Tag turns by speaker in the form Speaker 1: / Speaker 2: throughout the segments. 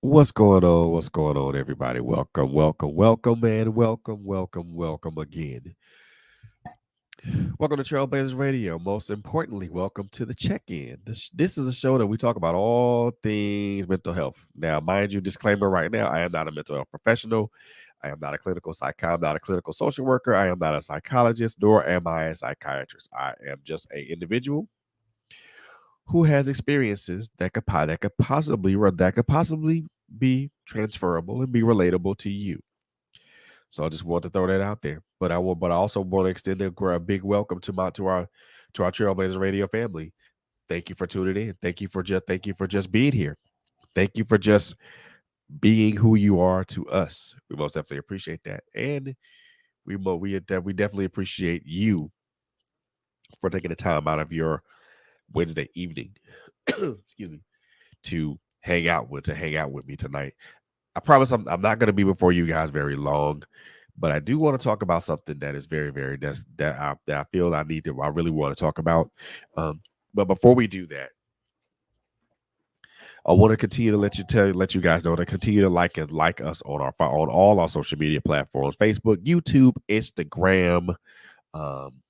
Speaker 1: What's going on? What's going on, everybody? Welcome, welcome, welcome, and welcome, welcome, welcome again. Welcome to Trailblazers Radio. Most importantly, welcome to the check-in. This is a show that we talk about all things mental health. Now, mind you, disclaimer right now: I am not a mental health professional. I am not a clinical I'm not a clinical social worker. I am not a psychologist, nor am I a psychiatrist. I am just an individual who has experiences that could possibly be transferable and be relatable to you. So I just want to throw that out there. But I also want to extend a big welcome to our Trailblazer Radio family. Thank you for tuning in. Thank you for just being here. Thank you for just being who you are to us. We most definitely appreciate that, and we definitely appreciate you for taking the time out of your Wednesday evening. Excuse me, to hang out with me tonight. I promise I'm not going to be before you guys very long, but I do want to talk about something that is very very that I feel I really want to talk about. Um, but before we do that, I want to continue to let you guys know to continue to like us on all our social media platforms: Facebook, YouTube, Instagram. Um,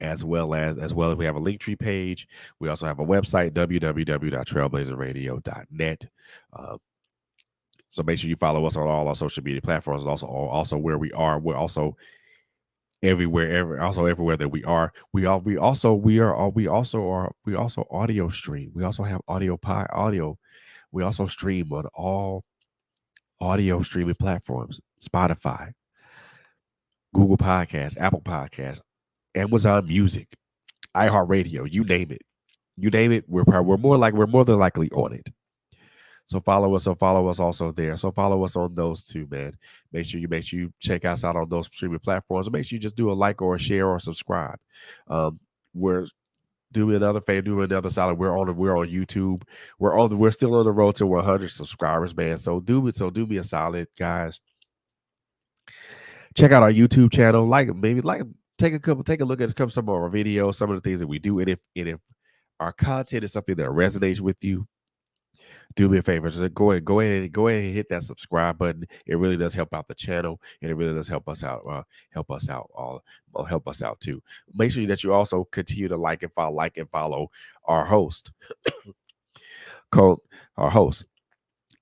Speaker 1: as well as we have a Linktree page. We also have a website www.trailblazerradio.net. Um, So make sure you follow us on all our social media platforms. Also where we are. We're also everywhere that we are. We also audio stream. We also have audio. We also stream on all audio streaming platforms: Spotify, Google Podcasts, Apple Podcasts, Amazon Music, iHeartRadio. You name it. You name it. We're more than likely on it. So follow us. So follow us also there. So follow us on those two, man. Make sure you check us out on those streaming platforms. And make sure you just do a like or a share or subscribe. We're doing another favor, doing another solid. We're on YouTube. We're still on the road to 100 subscribers, man. Do me a solid, guys. Check out our YouTube channel. Take a look at some of our videos, some of the things that we do, and if our content is something that resonates with you, do me a favor, just go ahead and hit that subscribe button. It really does help out the channel, and it really does help us out. Help us out too. Make sure that you also continue to like and follow our host, Co- our host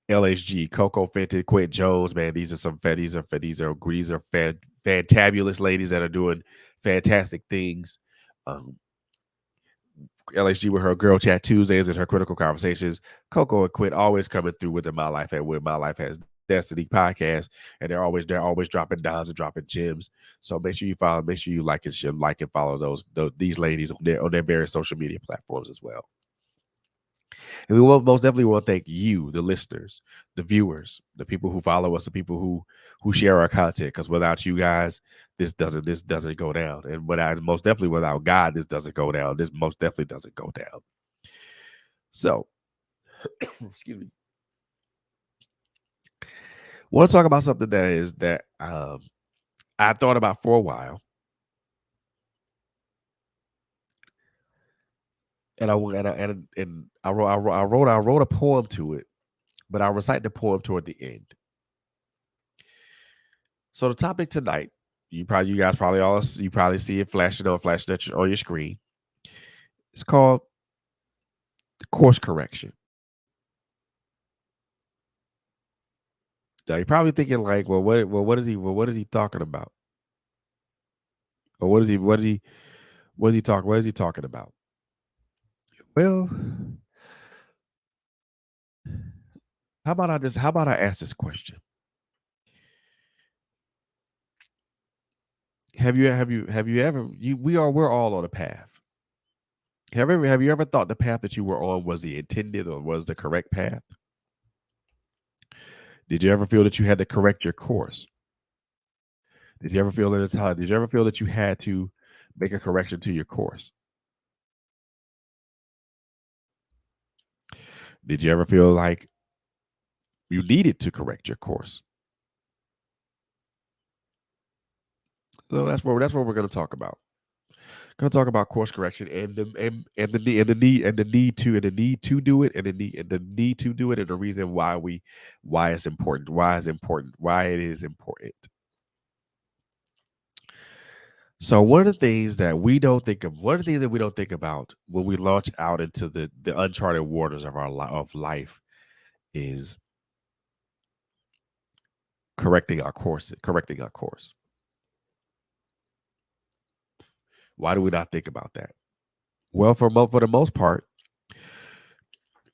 Speaker 1: LHG, Coco Fenton, Quint Jones. Man, these are some these are fantabulous ladies that are doing fantastic things. Um, LHG with her Girl Chat Tuesdays and her critical conversations. Coco and Quint always coming through with the My Life at Where My Life Has Destiny podcast, and they're always dropping dimes and dropping gems. So make sure you like and follow these ladies on their various social media platforms as well. And most definitely want to thank you, the listeners, the viewers, the people who follow us, the people who share our content. Because without you guys, this doesn't go down. And most definitely without God, this doesn't go down. This most definitely doesn't go down. So, excuse me. Want to talk about something that I thought about for a while, and I and I wrote a poem to it, but I'll recite the poem toward the end. So the topic tonight, you probably see it flashing on your screen. It's called course correction. Now you're probably thinking like, what is he talking about? Or what is he talking about? Well, how about I ask this question? Have you ever you we're all on a path. Have you ever thought the path that you were on was the intended or was the correct path? Did you ever feel that you had to correct your course? Did you ever feel that you had to make a correction to your course? Did you ever feel like you needed to correct your course? So that's what we're going to talk about. Gonna talk about course correction and the need to do it, and the need to do it, and the reason why it's important, why it is important. So one of the things that we don't think of, one of the things that we don't think about when we launch out into the uncharted waters of of life is correcting our course. Correcting our course. Why do we not think about that? Well, for the most part,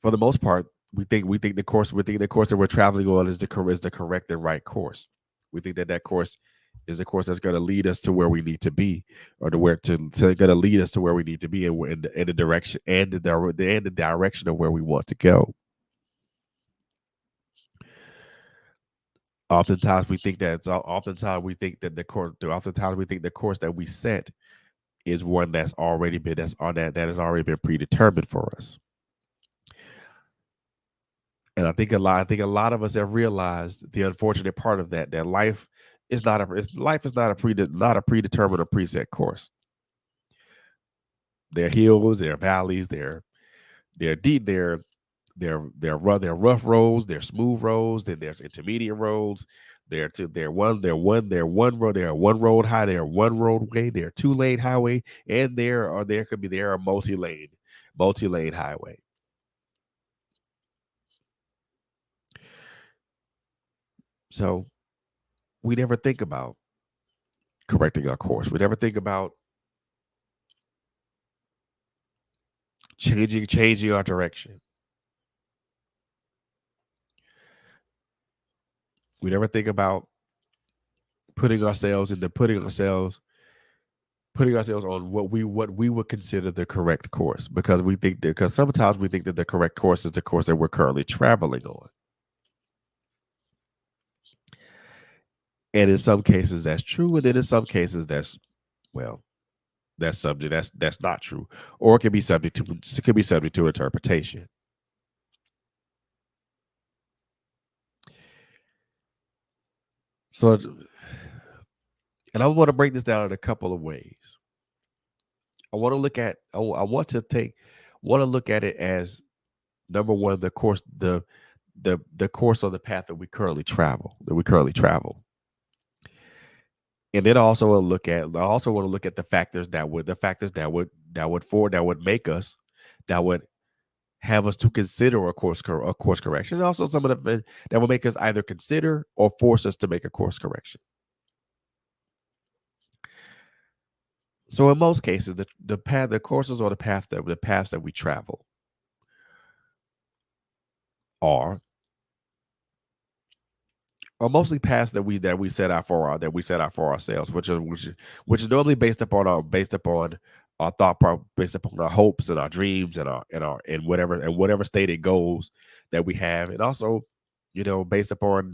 Speaker 1: we think the course that we're traveling on is the correct and right course. We think that course is a course that's going to lead us to where we need to be, or going to lead us to where we need to be, in the direction and the direction of where we want to go. Oftentimes we think that the course that we set is one that's already been that's on that has already been predetermined for us. And I think a lot of us have realized the unfortunate part of that life is not a predetermined or preset course. There are hills, there are valleys, there deep, there rough roads, there are smooth roads, then there's intermediate roads. There are one road high, there are one roadway, there are 2-lane highway, and there are multi-lane highway. So we never think about correcting our course. We never think about changing our direction. We never think about putting ourselves on what we would consider the correct course, because sometimes we think that the correct course is the course that we're currently traveling on. And in some cases that's true, and then in some cases that's not true, or it can be subject to interpretation. So, and I want to break this down in a couple of ways. I want to look at I want to take want to look at it as, number one, the course on the path that we currently travel. And then I also want to look at the factors that would make us that would have us to consider a course correction, and also some of the that would make us either consider or force us to make a course correction. So in most cases, the courses or the paths that we travel are mostly paths that we set out for ourselves, which is normally based upon based upon our hopes and our dreams and whatever stated goals that we have, and also, based upon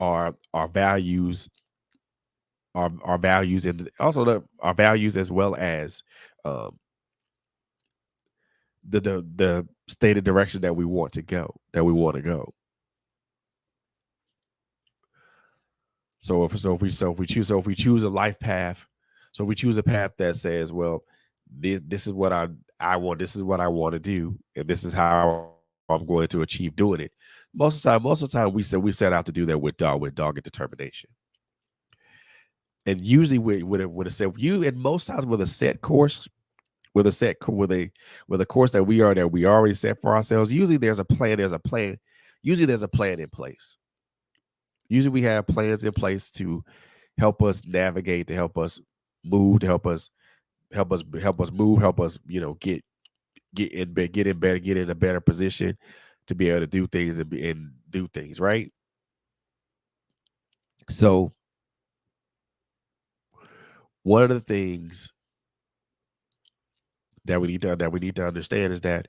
Speaker 1: our values, our values, and also our values, as well as um, the stated direction that we want to go. So if we choose a life path, so we choose a path that says, well, this is what I want, this is what I want to do, and this is how I'm going to achieve doing it. Most of the time, we set out to do that with dogged determination, and usually with a set you and most times with a set course, with a course that we already set for ourselves. Usually there's a plan. Usually there's a plan in place. Usually we have plans in place to help us navigate, to help us move, to help us, get in a better position to be able to do things and do things right. So one of the things that we need to understand is that,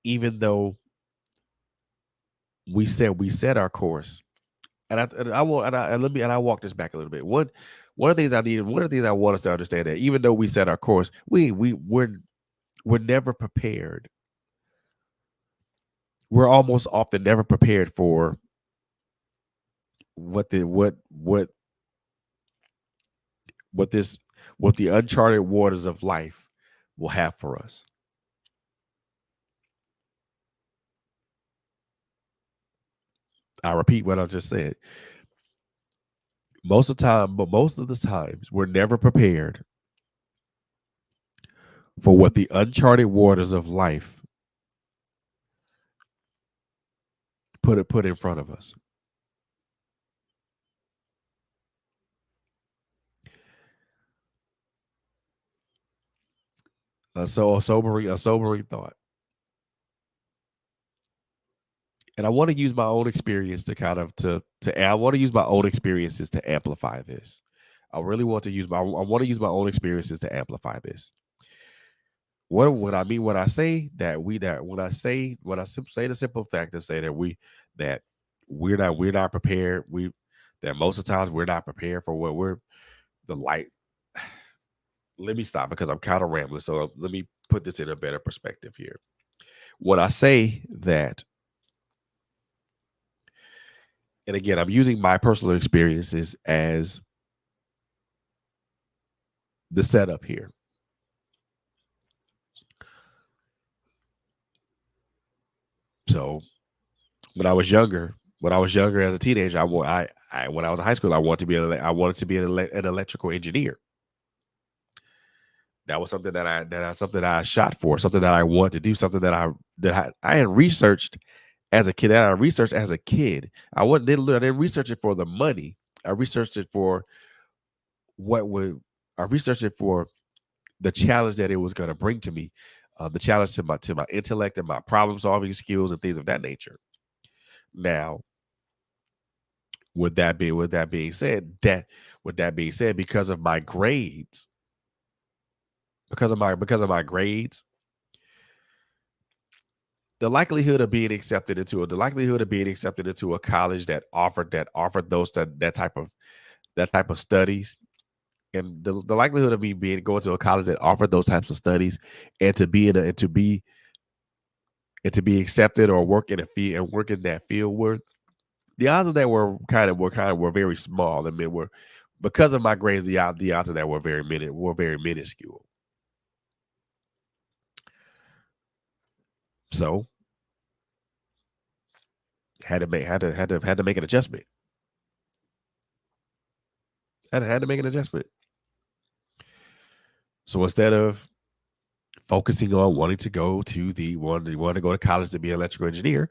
Speaker 1: even though we set our course, and I walk this back a little bit. One of the things I want us to understand, that even though we set our course, we're never prepared. We're almost often never prepared for what what this what the uncharted waters of life will have for us. I repeat what I just said. Most of the times, we're never prepared for what the uncharted waters of life put in front of us. So a sobering thought. And I want to use my own experience to kind of to I want to use my own experiences to amplify this. I really want to use my I want to use my own experiences to amplify this. What I mean when I say that we that when I say the simple fact and say that we're not prepared, we that most of the times we're not prepared for what we're the light. Let me stop because I'm kind of rambling. So let me put this in a better perspective here. When I say that, and again, I'm using my personal experiences as the setup here. So when I was younger as a teenager, I when I was in high school, I wanted to be I wanted to be an electrical engineer. That was something that I something that I shot for, something that I wanted to do, something I had researched as a kid. That I researched as a kid. I didn't research it for the money. I researched it for what would I researched it for the challenge that it was going to bring to me, the challenge to my intellect and my problem solving skills and things of that nature. Now, with that being said, because of my grades, because of my grades, the likelihood of being accepted into a college that offered that type of studies, and the likelihood of me being going to a college that offered those types of studies, and to be in a, and to be accepted or work in a field and work in that field were the odds of that were very small. I mean, were because of my grades, the odds of that were very minuscule. So had to make an adjustment. Had to make an adjustment. So instead of focusing on wanting to go to the wanting to go to college to be an electrical engineer,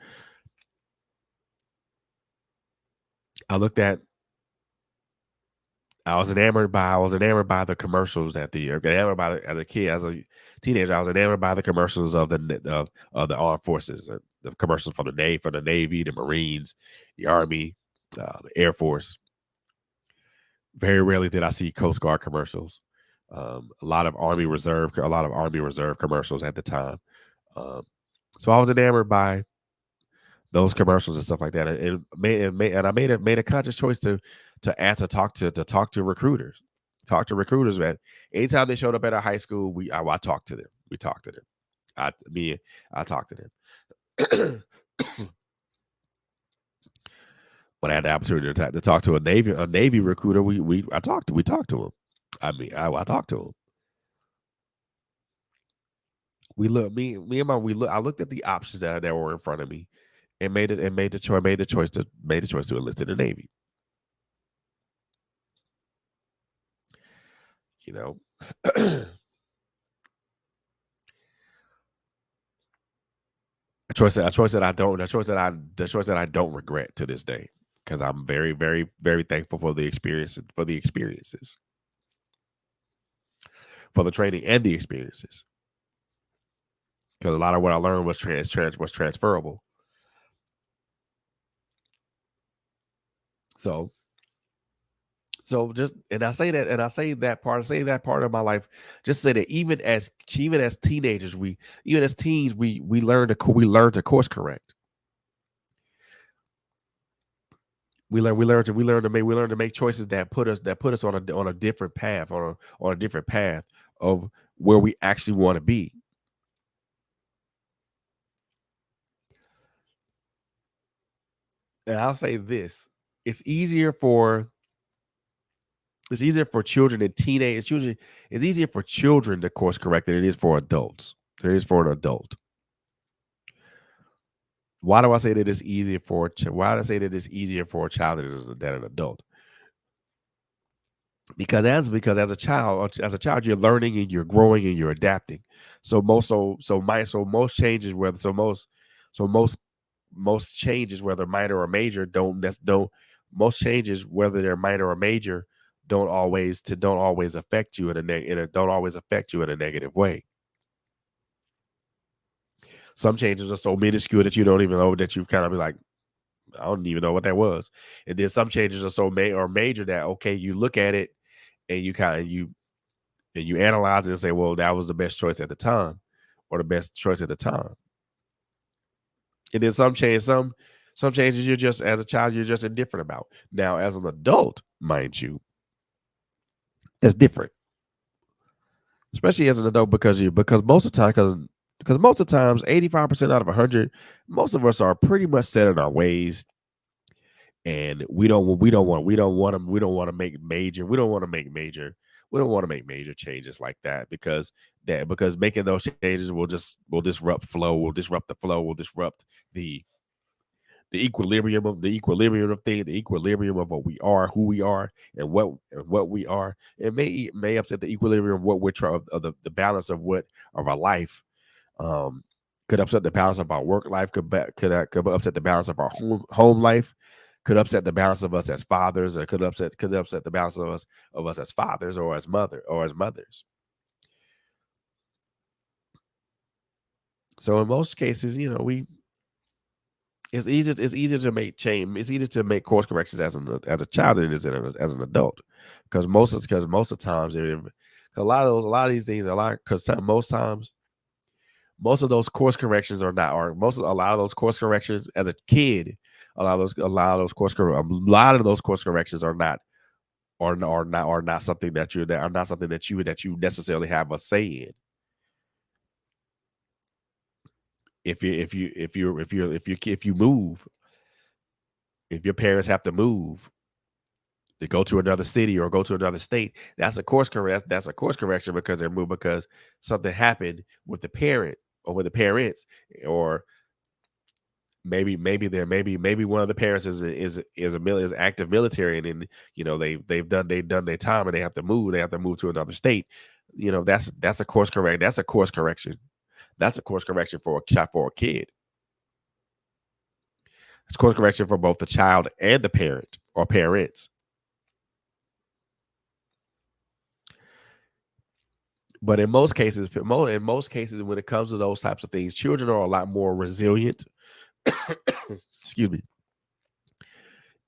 Speaker 1: I looked at I was enamored by the commercials that the enamored by as a kid, as a teenager, I was enamored by the commercials of of the armed forces, the commercials for the Navy, the Marines, the Army, the Air Force. Very rarely did I see Coast Guard commercials. A lot of Army Reserve commercials at the time. Um, so I was enamored by those commercials and stuff like that, and I made a conscious choice to talk to recruiters, man. Anytime they showed up at our high school, I talked to them. We talked to them. I me I talked to them. When I had the opportunity to talk to a Navy recruiter, we talked to him. I talked to him. We look me and my we look I looked at the options that were in front of me and made the choice to enlist in the Navy. You know, a choice that I don't regret to this day because I'm very thankful for the experiences, for the training and the experiences. Because a lot of what I learned was transferable. So just and I say that part of my life just say that even as teenagers even as teens we learn to course correct. We learn to make choices that put us on a different path, on a different path of where we actually want to be. And I'll say this: it's easier for It's easier for children and teenage children. It's easier for children to course correct than it is for adults. It is for an adult. Why do I say that it's easier for? Why do I say that it's easier for a child than an adult? Because as a child, you're learning and you're growing and you're adapting. So most changes, whether so most changes, whether minor or major, don't most changes, whether they're minor or major, don't always affect you don't always affect you in a negative way. Some changes are so minuscule that you don't even know, that you kind of be like, I don't even know what that was. And then some changes are so major that, okay, you look at it and you analyze it and say, well, that was the best choice at the time, or the best choice at the time. And then some changes, you're just, as a child, you're just indifferent about. Now, as an adult, mind you, it's different, especially as an adult, because most of the time, because most of the times, 85% out of 100, most of us are pretty much set in our ways, and we don't want to make major we don't want to make major we don't want to make major changes like that, because making those changes will disrupt flow, will disrupt the flow, will disrupt the the equilibrium of what we are, who we are, and what we are. It may upset the equilibrium of what we're trying, of the balance of our life. um could upset the balance of our work life, could upset the balance of our home life, could upset the balance of us as fathers, or could upset the balance of us as fathers, or as mothers. So in most cases, we it's easier to make change. It's easier to make course corrections as a child than it is as an adult, because most of the times, 'cause a lot of these things, because most times, most of those course corrections are not are most a lot of those course corrections as a kid, a lot of those course corrections are not something that you necessarily have a say in. If you move, if your parents have to move to go to another city or go to another state, that's a course correction, because they're moved because something happened with the parent, or with the parents, or maybe one of the parents is active military, and then, they've done their time, and they have to move to another state. That's a course correction. That's a course correction for a kid. It's course correction for both the child and the parent, or parents. But in most cases, when it comes to those types of things, children are a lot more resilient. Excuse me,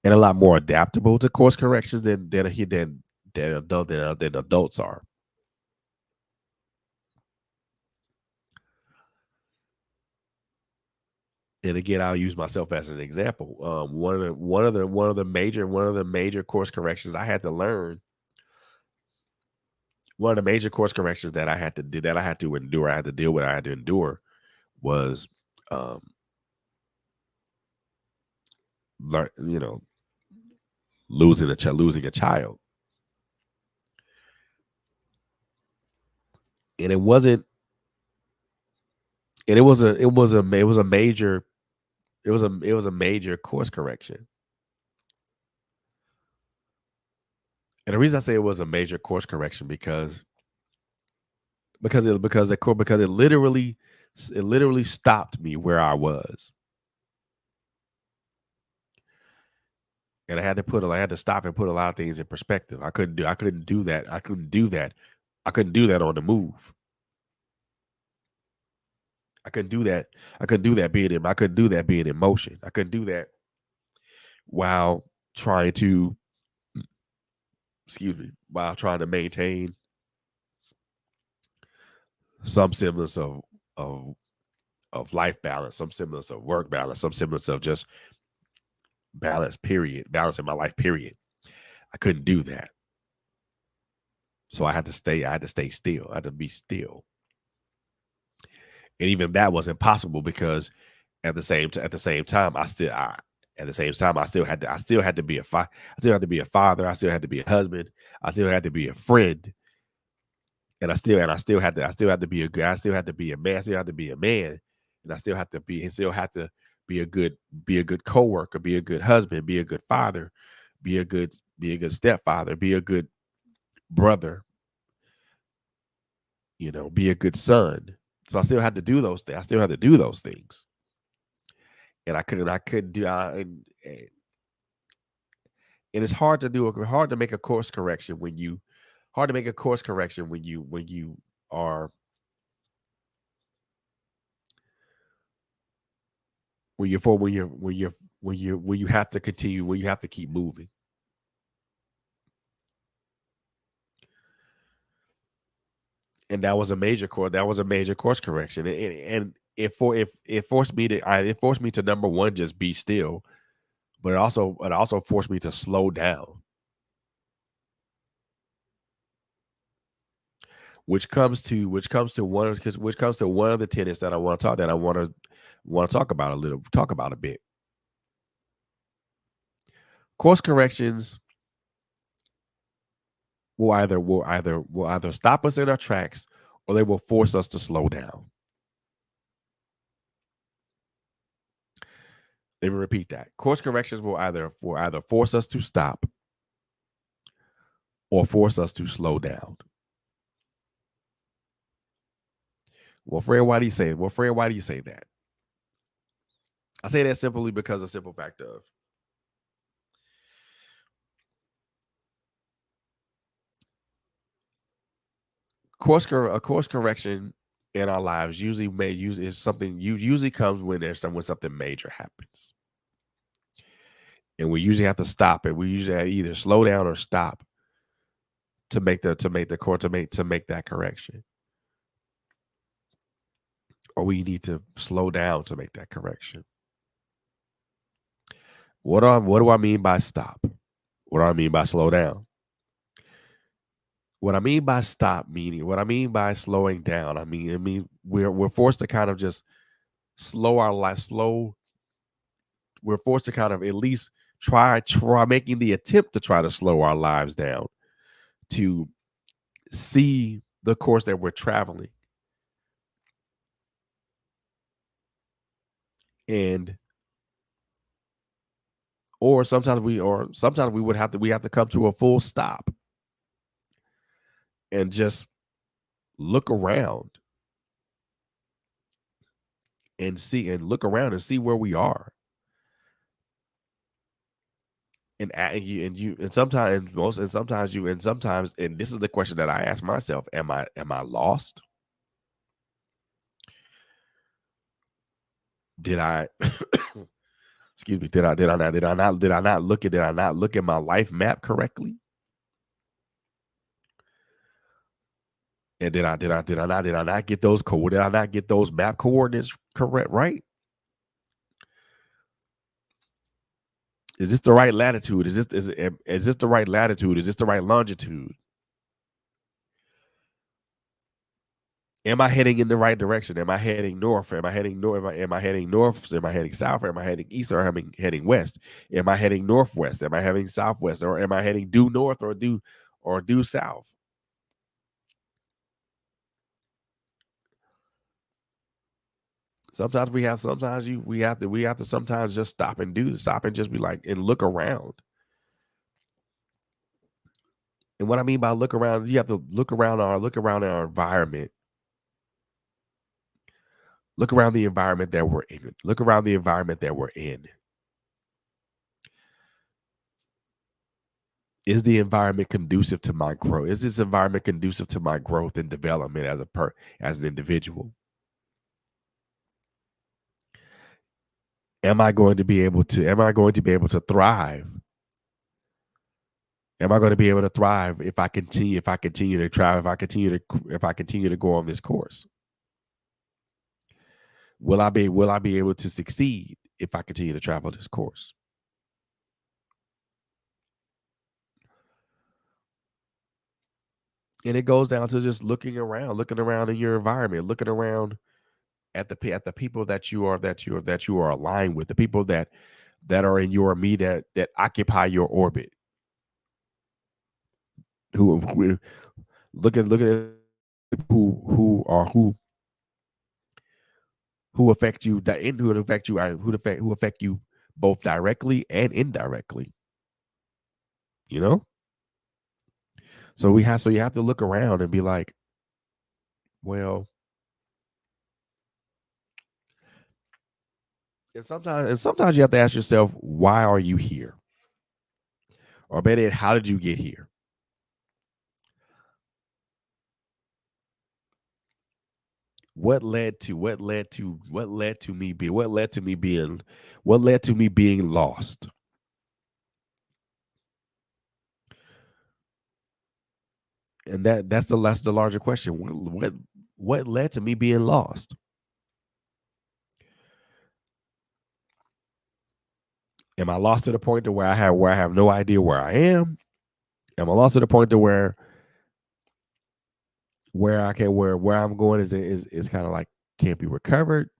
Speaker 1: and a lot more adaptable to course corrections than adults are. And again, I'll use myself as an example. One of the major course corrections I had to learn. One of the major course corrections that I had to do, that I had to endure, I had to deal with, I had to endure, was, um, learn, losing a child, and it wasn't, and it was a major, it was a major course correction. And the reason I say it was a major course correction, because it literally stopped me where I was, and I had to stop and put a lot of things in perspective. I couldn't do that. I couldn't do that on the move. I couldn't do that. I couldn't do that being in motion. I couldn't do that while trying to while trying to maintain some semblance of life balance, some semblance of work balance, some semblance of just balance in my life, period. I couldn't do that. So I had to stay still. I had to be still. And even that wasn't possible, because at the same time, At the same time, I still had to be I still had to be a father. I still had to be a husband. I still had to be a friend. And I still had to be a good, I still had to be a man. I still had to be a man. And I still had to be be a good coworker, be a good husband, be a good father, be a good stepfather, be a good brother, be a good son. So I still had to do those things. I still had to do those things. And I couldn't do, and it's hard to make a course correction hard to make a course correction when you are when you're for when you have to continue, when you have to keep moving. And that was a major course correction. And it forced me it forced me to, number one, just be still, but it also forced me to slow down, which comes to one of the tenets that I want to talk about a bit. Course corrections will either stop us in our tracks, or they will force us to slow down. Let me repeat that. Course corrections will either force us to stop or force us to slow down. Well, Fred, why do you say? Well, Fred, why do you say that? I say that simply because of simple fact of a course correction in our lives is something usually comes when when something major happens, and we usually have to stop it. We usually have to either slow down or stop to make that correction, or we need to slow down to make that correction. What do I mean by stop? What do I mean by slow down? What I mean by slowing down, I mean we're forced to kind of just slow our life slow we're forced to kind of at least try making the attempt to try to slow our lives down, to see the course that we're traveling. And sometimes we have to come to a full stop and just look around and see where we are. And sometimes most and sometimes you and sometimes and this is the question that I ask myself: am I lost? Did I excuse me, did I not look at my life map correctly? And did I not get did I not get those map coordinates correct, right? Is this the right latitude? Is this the right latitude? Is this the right longitude? Am I heading in the right direction? Am I heading north? Am I heading north? Am I heading north? Am I heading south? Or am I heading east? Or am I heading west? Am I heading northwest? Am I heading southwest? Or am I heading due north or due south? We have to sometimes just stop and just be like and look around. And what I mean by look around, you have to look around our environment. Look around the environment that we're in. Look around the environment that we're in. Is the environment conducive to my growth? Is this environment conducive to my growth and development as an individual? Am I going to be able to thrive? Am I going to be able to thrive if I continue to try, if I continue to go on this course? Will I be able to succeed if I continue to travel this course? And it goes down to just looking around in your environment, looking around at the people that you are aligned with, the people that are in your immediate, that occupy your orbit, who look at who affect you, that who affect you, who affect you both directly and indirectly. You know, so you have to look around and be like, well, and sometimes you have to ask yourself, why are you here? Or better yet, how did you get here? What led to me being lost? And that's the larger question. What led to me being lost? Am I lost to the point to where I have no idea where I am? Am I lost to the point to where I can where I'm going is kind of like can't be recovered?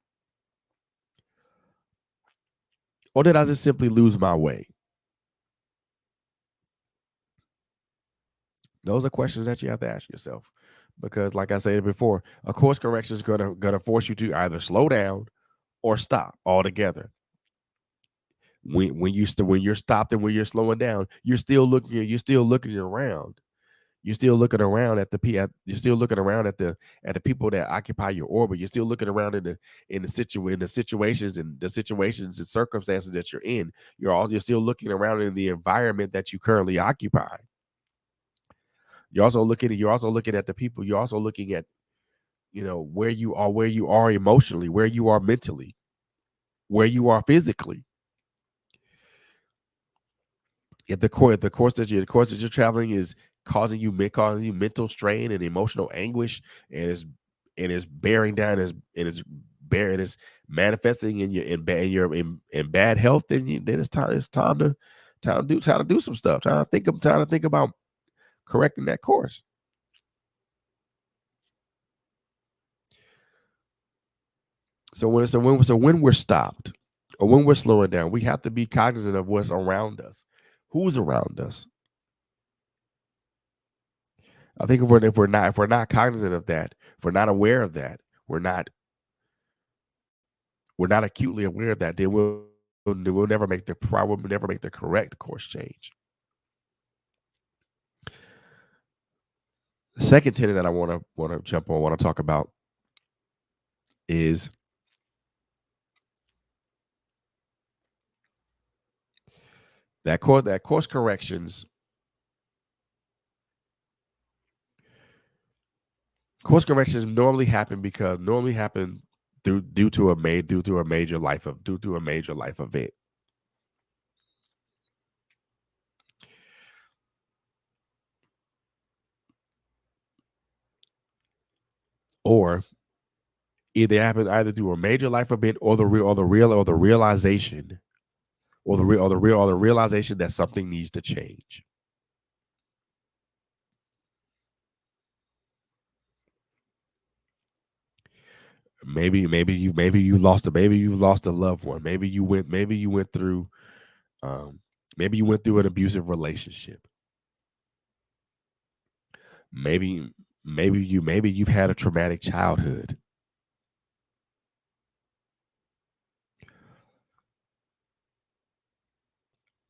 Speaker 1: Or did I just simply lose my way? Those are questions that you have to ask yourself. Because like I said before, a course correction is gonna force you to either slow down or stop altogether. When you're stopped and when you're slowing down, you're still looking around. You're still looking around at you're still looking around at the people that occupy your orbit. You're still looking around in the situations and circumstances that you're in. You're still looking around in the environment that you currently occupy. You're also looking at the people. You're also looking at, where you are emotionally, where you are mentally, where you are physically. If the course that you're traveling is causing you mental strain and emotional anguish, and is bearing down, and is manifesting in bad health, then it's time to do some stuff. Time to think about correcting that course. So when we're stopped, or when we're slowing down, we have to be cognizant of what's around us, who's around us. I think if we're not cognizant of that, if we're not aware of that, we're not we're not acutely aware of that, then we'll never make the correct course change. The second tenet that I want to jump on, want to talk about, is that course corrections normally happen due to a major life event. Or either through a major life event, or the realization, or the realization that something needs to change. Maybe you lost a loved one. Um maybe you went through an abusive relationship. Maybe you've had a traumatic childhood.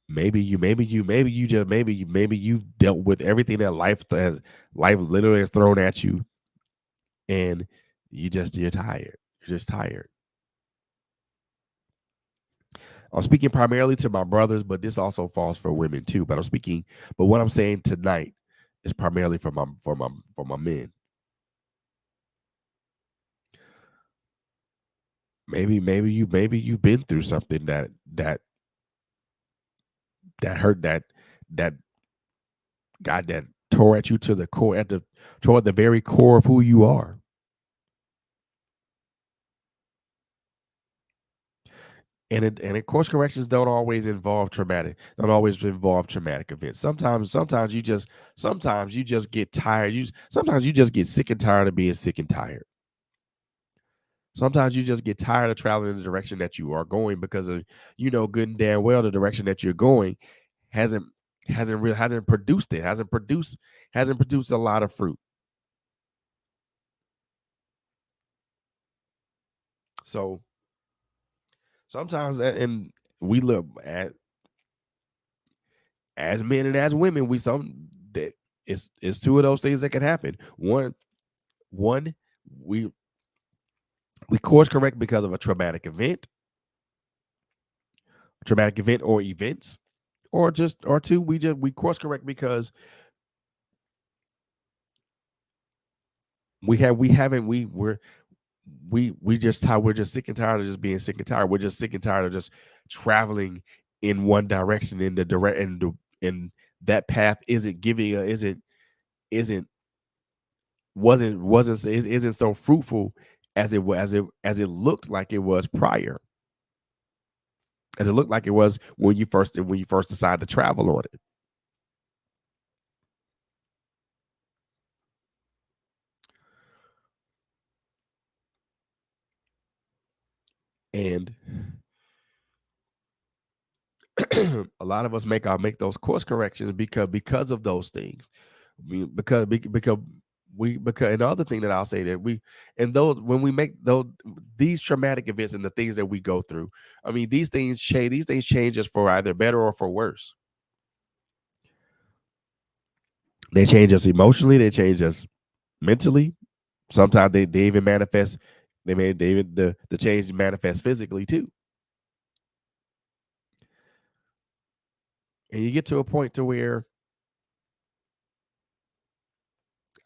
Speaker 1: Maybe you've dealt with everything that life literally has thrown at you, and you're tired. You're just tired. I'm speaking primarily to my brothers, but this also falls for women too. But what I'm saying tonight is primarily for my men. Maybe you've been through something that hurt, that that tore at you to the core, toward the very core of who you are. Course corrections don't always involve traumatic events. Sometimes you just get tired. Sometimes you just get sick and tired of being sick and tired. Sometimes you just get tired of traveling in the direction that you are going because of good and damn well the direction that you're going hasn't hasn't produced it, hasn't produced a lot of fruit. So sometimes and we look at as men and as women, we some that it's two of those things that can happen. One we course correct because of a traumatic event or events, or two, we course correct because we haven't we just tired. We're just sick and tired of just being sick and tired. We're just sick and tired of just traveling in one direction in the direct and that path isn't giving isn't wasn't isn't so fruitful as it looked like it was prior, as it looked like it was when you first decided to travel on it. And a lot of us make those course corrections because of those things. Because because another thing that I'll say that we and those when we make those these traumatic events and the things that we go through, I mean these things change us for either better or for worse. They change us emotionally, they change us mentally. Sometimes they even manifest. They even the change manifests physically too. And you get to a point to where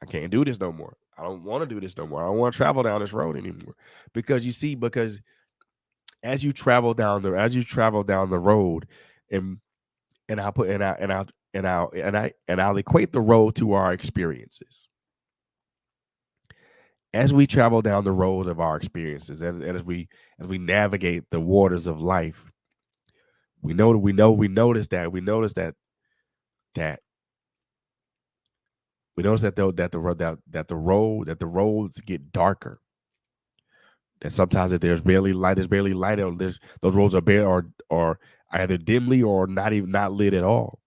Speaker 1: I can't do this no more. I don't want to do this no more. I don't want to travel down this road anymore. Because you see, because as you travel down the road, and and I'll put and I'll equate the road to our experiences. As we travel down the road of our experiences, as we navigate the waters of life, we notice that we notice that the roads get darker. That sometimes if there's barely light on this, those roads are bare or either dimly or not even not lit at all.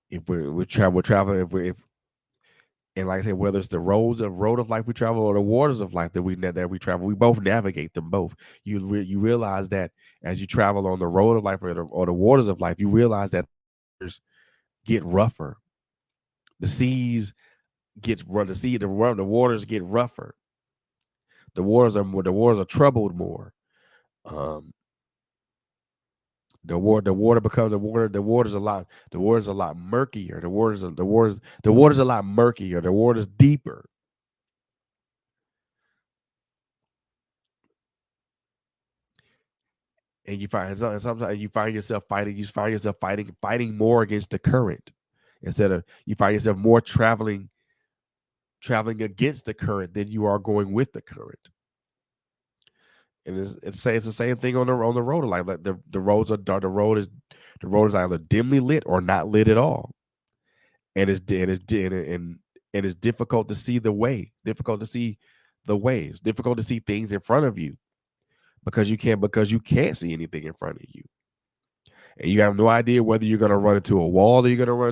Speaker 1: If we're traveling, if and like I said, whether it's the road of life we travel or the waters of life that we travel, we both navigate them both. You realize that as you travel on the road of life or the waters of life, you realize that get rougher. The seas the waters get rougher. The waters are troubled more. Um, the water becomes the water's a lot murkier. The water's a lot murkier. The water's deeper. And sometimes you find yourself fighting more against the current instead of you find yourself more traveling against the current than you are going with the current. And it's the same thing on the road of life. Like the roads are dark. The road is either dimly lit or not lit at all, and and it's difficult to see the way, difficult to see the ways, difficult to see things in front of you because you can't see anything in front of you, and you have no idea whether you're going to run into a wall or you're going to run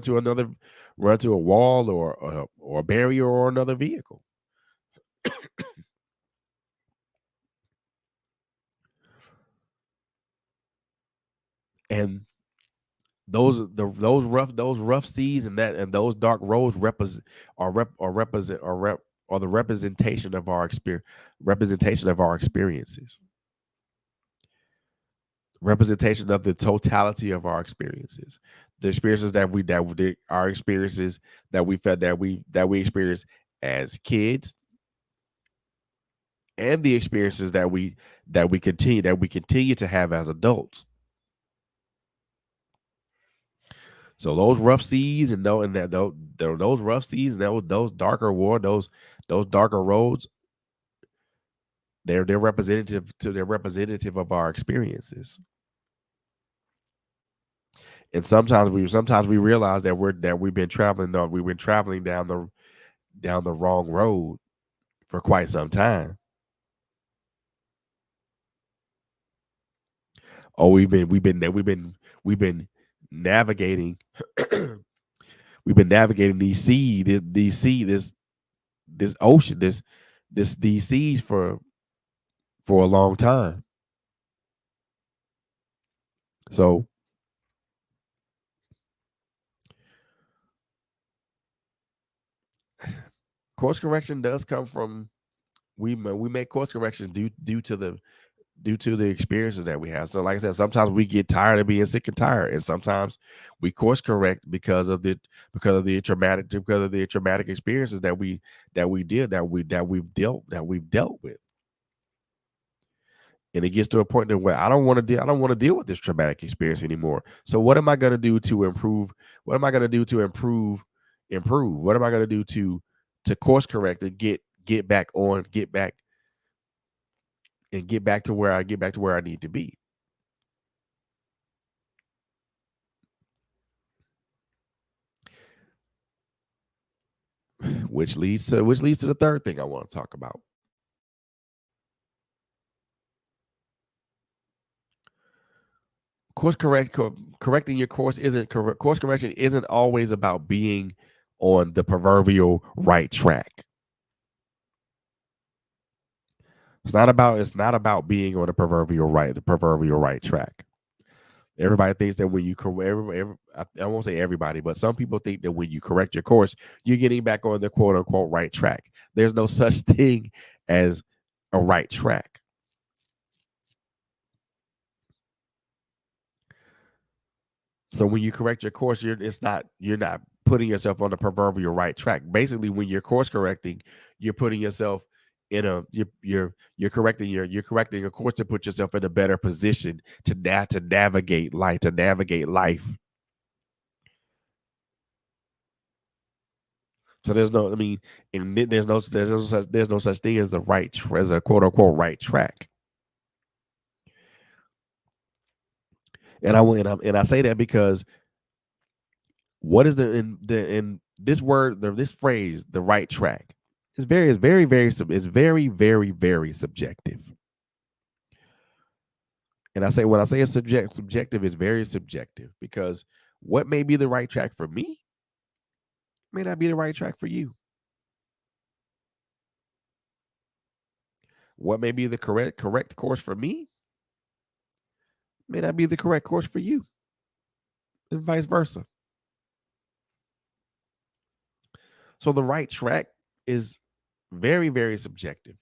Speaker 1: into a wall or a barrier or another vehicle. And those rough seas and those dark roads are the representation of our experiences, representation of the totality of our experiences, the experiences our experiences that we felt that we experienced as kids, and the experiences that we continue to have as adults. So those rough seas and those rough seas and those darker those darker roads, they're representative of our experiences. And sometimes we realize that we've been traveling down the wrong road for quite some time. Oh, we've been navigating we've been navigating these sea this ocean these seas for a long time. So course correction does come from we make course corrections due to the experiences that we have. So, like I said, sometimes we get tired of being sick and tired, and sometimes we course correct because of the traumatic experiences that we've dealt with. And it gets to a point that where I don't want to deal with this traumatic experience anymore. So what am I going to do to improve? What am I going to do to improve? What am I going to do to course correct and get back on, get back to where I need to be? Which leads to the third thing I want to talk about. Correcting your course isn't course correction isn't always about being on the proverbial right track. It's not about being on the proverbial right track. Everybody thinks that when you correct, I won't say everybody, but some people think that when you correct your course, you're getting back on the quote unquote right track. There's no such thing as a right track. So when you correct your course, you're not putting yourself on the proverbial right track. Basically, when you're course correcting, you're putting yourself in a you're correcting a course to put yourself in a better position to navigate life. So there's no, I mean, and there's no such thing as as a quote unquote right track. And I say that because what is in this word this phrase the right track is very subjective. And I say when I say it's subjective is very subjective because what may be the right track for me may not be the right track for you. What may be the correct course for me may not be the correct course for you, and vice versa. So the right track is very subjective.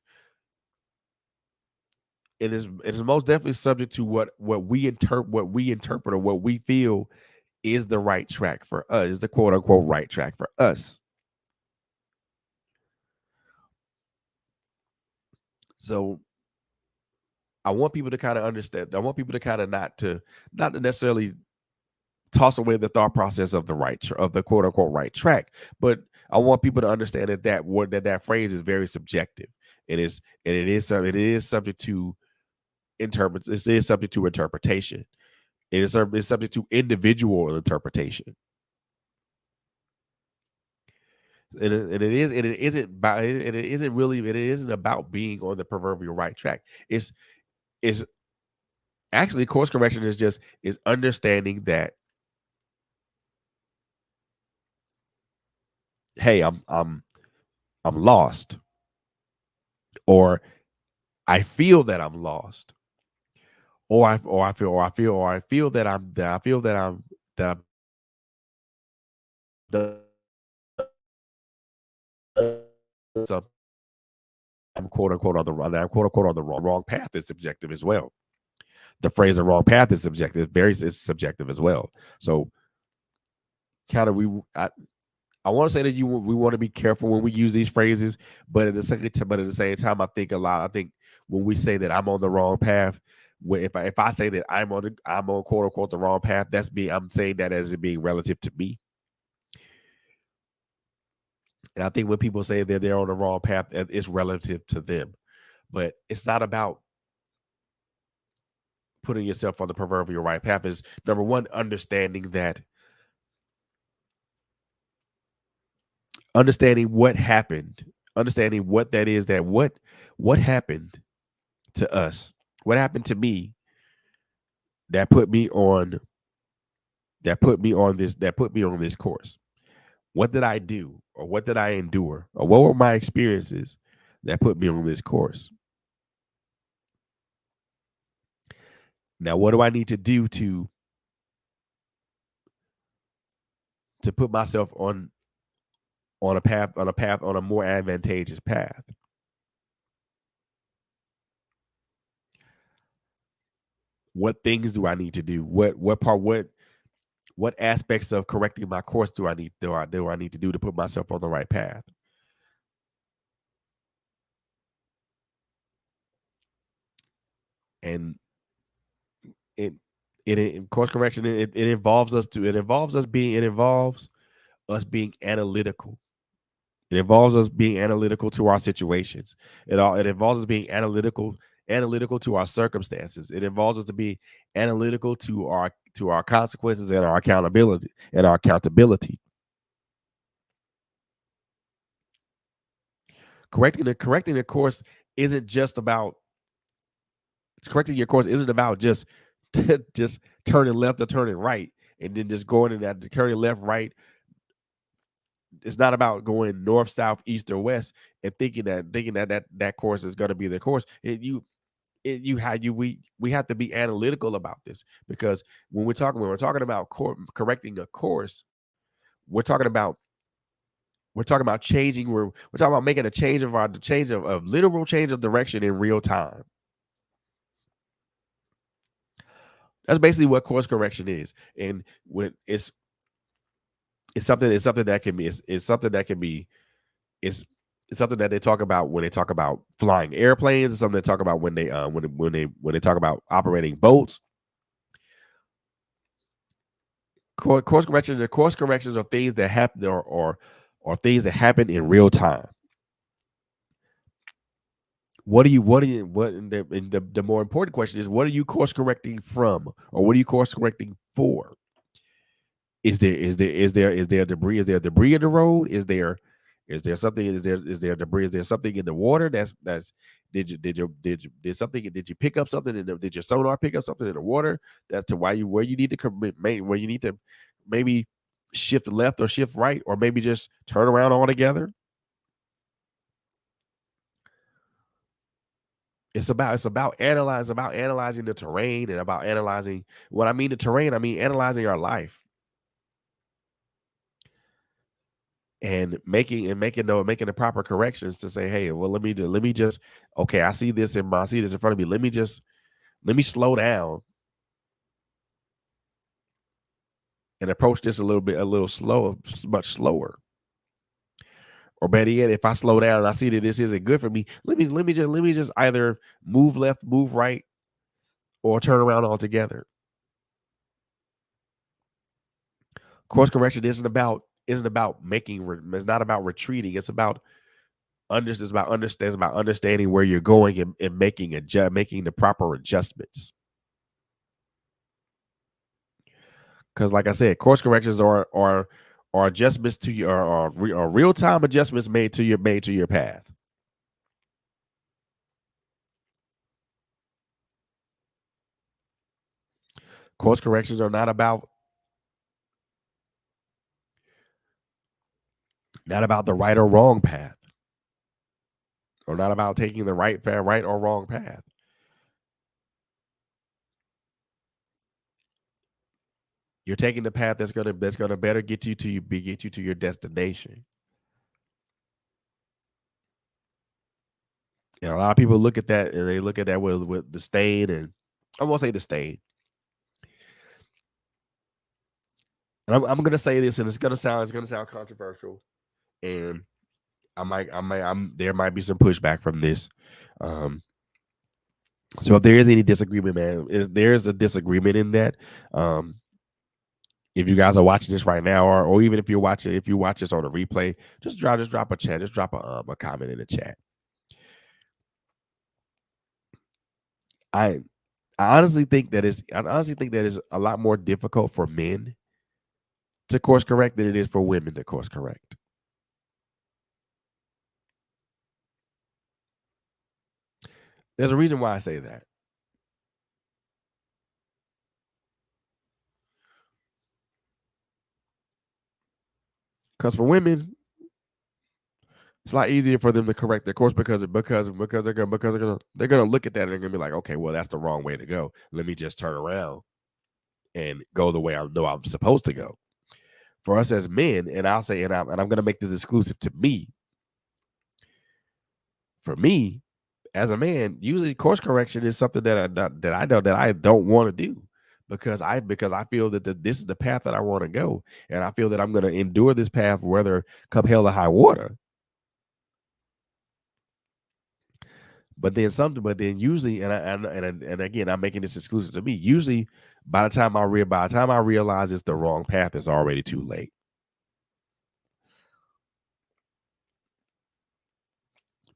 Speaker 1: It is most definitely subject to what we interpret or what we feel is the right track for us, is the quote unquote right track for us. So I want people to kind of understand. I want people to kind of not to necessarily toss away the thought process of of the quote unquote right track, but I want people to understand that phrase is very subjective. It is subject to it is subject to interpretation. It's subject to individual interpretation. And it isn't about being on the proverbial right track. It's actually course correction is understanding that, hey, I'm lost, or I feel that I'm lost, or I feel that I'm so I'm quote unquote on the I'm quote unquote on the wrong path is subjective as well. The phrase "the wrong path" is subjective, is subjective as well. So kind of I want to say that we want to be careful when we use these phrases, but at the same time, I think when we say that I'm on the wrong path, if I say that I'm on quote unquote the wrong path, I'm saying that as it being relative to me. And I think when people say that they're on the wrong path, it's relative to them. But it's not about putting yourself on the proverbial right path. Is number one, understanding what happened, understanding what that is, that what happened to us, what happened to me that put me on this course. What did I do, or what did I endure, or what were my experiences that put me on this course? Now, what do I need to do to put myself on a more advantageous path? What things do I need to do? What aspects of correcting my course do I need to do to put myself on the right path? And it course correction, it involves us being analytical. It involves us being analytical to our situations. It involves us being analytical to our circumstances. It involves us to be analytical to our consequences and our accountability. Correcting the course isn't just about correcting your course isn't about just just turning left or turning right and then just going in that turning left, right. It's not about going north, south, east, or west and thinking that course is going to be the course. We have to be analytical about this, because when we're talking about correcting a course, we're talking about changing. We're talking about making a change of literal change of direction in real time. That's basically what course correction is. And when it's something that can be it's something that can be it's it's something that they talk about when they talk about flying airplanes. It's something they talk about when they talk about operating boats. Course corrections are things that happen, or things that happen in real time. The more important question is, what are you course correcting from, or what are you course correcting for? Is there debris? Is there debris in the road? Is there something? Is there debris? Is there something in the water? Did you pick up something? Did your sonar pick up something in the water? That's to where you need to where you need to maybe shift left or shift right, or maybe just turn around altogether. It's about analyzing the terrain, and about analyzing, what I mean the terrain, I mean analyzing our life, and making the proper corrections to say, hey, well, let me just, okay, I see this in front of me. Let me slow down and approach this a little slower, much slower. Or better yet, if I slow down and I see that this isn't good for me, let me just either move left, move right, or turn around altogether. Course correction isn't about it's not about retreating. It's about understanding where you're going, and making the proper adjustments. Because, like I said, course corrections are adjustments to your are real time adjustments made to your path. Course corrections are not about the right or wrong path, or not about taking the right or wrong path. You're taking the path that's gonna better get you to your destination. And a lot of people look at that, and they look at that with disdain, and I won't say disdain. And I'm gonna say this, and it's gonna sound controversial, and there might be some pushback from this. Um, so if there is any disagreement, man, if there's a disagreement in that, um, if you guys are watching this right now, or even if you watch this on a replay, just drop a chat, just drop a comment in the chat. I I honestly think that is a lot more difficult for men to course correct than it is for women to course correct. There's a reason why I say that. Because for women, it's a lot easier for them to correct their course because they're gonna look at that and they're gonna be like, okay, well, that's the wrong way to go. Let me just turn around and go the way I know I'm supposed to go. For us as men, and I'll say, and I'm gonna make this exclusive to me. For me, as a man, usually course correction is something that I know that I don't want to do because I feel that this is the path that I want to go, and I feel that I'm going to endure this path whether come hell or high water. But then usually, and again, I'm making this exclusive to me. Usually, by the time I realize it's the wrong path, it's already too late.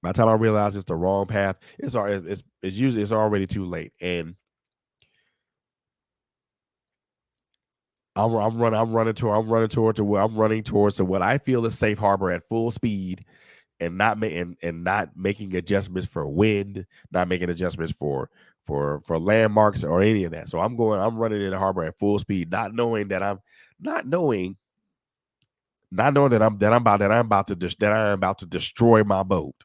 Speaker 1: By the time I realize it's the wrong path, it's usually it's already too late, and I'm running towards to what I feel is safe harbor at full speed, and not making adjustments for wind, not making adjustments for landmarks or any of that. So I'm running in the harbor at full speed, not knowing not knowing that I'm about to destroy my boat,